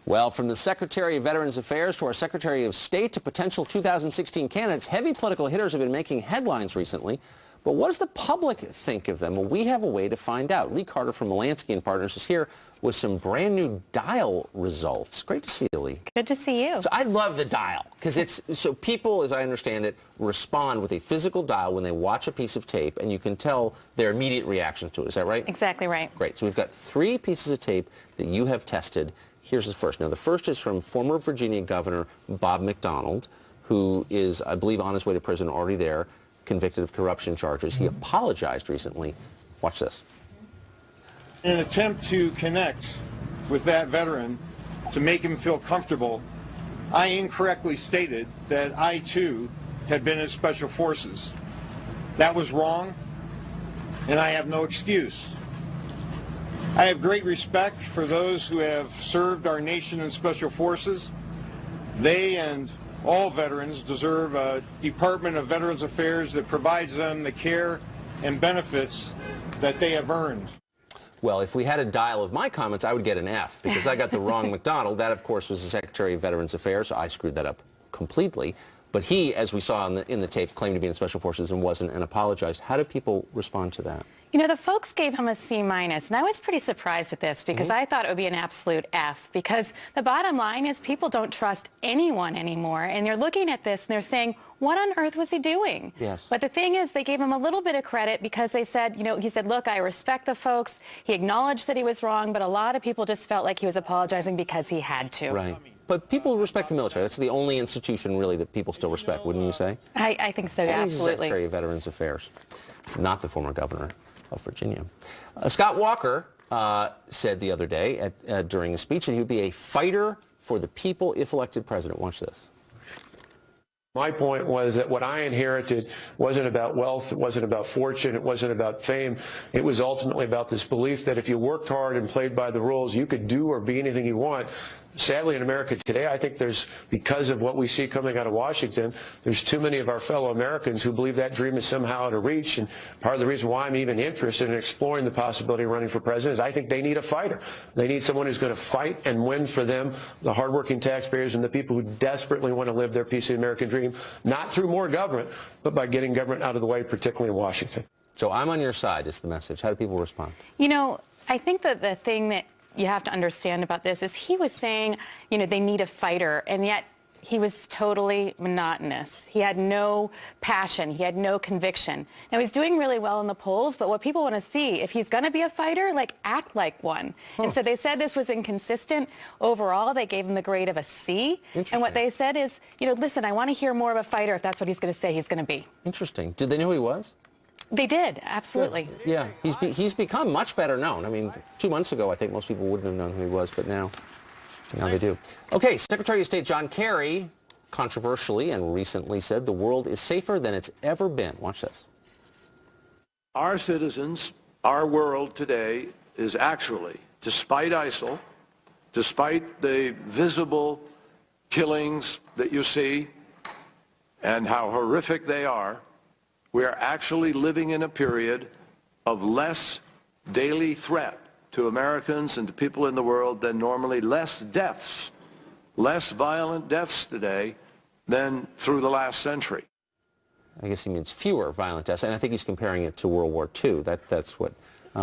Well, from the Secretary of Veterans Affairs to our Secretary of State to potential 2016 candidates, heavy political hitters have been making headlines recently. But what does the public think of them? Well, we have a way to find out. Lee Carter from Melansky & Partners is here with some brand new dial results. Great to see you, Lee. Good to see you. So I love the dial because it's so people, as I understand it, respond with a physical dial when they watch a piece of tape, and you can tell their immediate reaction to it. Is that right? Exactly right. Great. So we've got 3 pieces of tape that you have tested. Here's the first. Now, the first is from former Virginia Governor Bob McDonald, who is, I believe, on his way to prison, already there, convicted of corruption charges. He apologized recently. Watch this. In an attempt to connect with that veteran, to make him feel comfortable, I incorrectly stated that I, too, had been in Special Forces. That was wrong, and I have no excuse. I have great respect for those who have served our nation in Special Forces. They and all veterans deserve a Department of Veterans Affairs that provides them the care and benefits that they have earned. Well, if we had a dial of my comments, I would get an F because I got the wrong McDonald. That, of course, was the Secretary of Veterans Affairs, so I screwed that up completely. But he, as we saw in the tape, claimed to be in Special Forces and wasn't, and apologized. How do people respond to that? You know, the folks gave him a C-, and I was pretty surprised at this because I thought it would be an absolute F, because the bottom line is people don't trust anyone anymore, and they're looking at this and they're saying, what on earth was he doing? Yes. But the thing is, they gave him a little bit of credit because they said, you know, he said, look, I respect the folks. He acknowledged that he was wrong, but a lot of people just felt like he was apologizing because he had to. Right. But people respect the military. That's the only institution, really, that people still respect, wouldn't you say? I think so, yeah, He's the absolutely. Secretary of Veterans Affairs, not the former governor of Virginia. Scott Walker said the other day during a speech that he would be a fighter for the people if elected president. Watch this. My point was that what I inherited wasn't about wealth, it wasn't about fortune, it wasn't about fame. It was ultimately about this belief that if you worked hard and played by the rules, you could do or be anything you want. Sadly, in America today, I think because of what we see coming out of Washington, there's too many of our fellow Americans who believe that dream is somehow out of reach. And part of the reason why I'm even interested in exploring the possibility of running for president is I think they need a fighter. They need someone who's going to fight and win for them, the hardworking taxpayers and the people who desperately want to live their piece of the American dream, not through more government, but by getting government out of the way, particularly in Washington. So I'm on your side is the message. How do people respond? You know, I think that the thing that you have to understand about this is he was saying, you know, they need a fighter, and yet he was totally monotonous. He had no passion. He had no conviction. Now, he's doing really well in the polls, but what people want to see, if he's going to be a fighter, like, act like one. And so they said this was inconsistent. Overall, they gave him the grade of a C. And what they said is, you know, listen, I want to hear more of a fighter if that's what he's going to say he's going to be. Interesting. Did they know who he was? They did, absolutely. Yeah, he's become much better known. I mean, 2 months ago, I think most people wouldn't have known who he was, but now they do. Okay, Secretary of State John Kerry controversially and recently said the world is safer than it's ever been. Watch this. Our citizens, our world today is actually, despite ISIL, despite the visible killings that you see and how horrific they are, we are actually living in a period of less daily threat to Americans and to people in the world than normally, less deaths, less violent deaths today than through the last century. I guess he means fewer violent deaths, and I think he's comparing it to World War II. That's what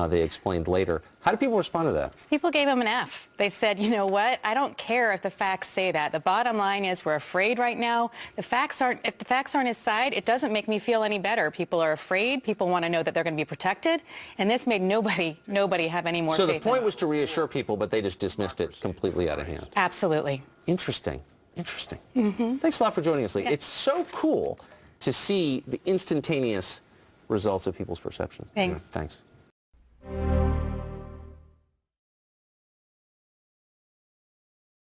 they explained later. How do people respond to that? People gave him an F. They said, you know what, I don't care if the facts say that. The bottom line is we're afraid right now. If the facts aren't his side, it doesn't make me feel any better. People are afraid. People want to know that they're going to be protected. And this made nobody have any more faith. So the point was to reassure people, but they just dismissed it completely out of hand. Absolutely. Interesting. Thanks a lot for joining us, Lee. Yeah. It's so cool to see the instantaneous results of people's perception. Thanks. Thanks.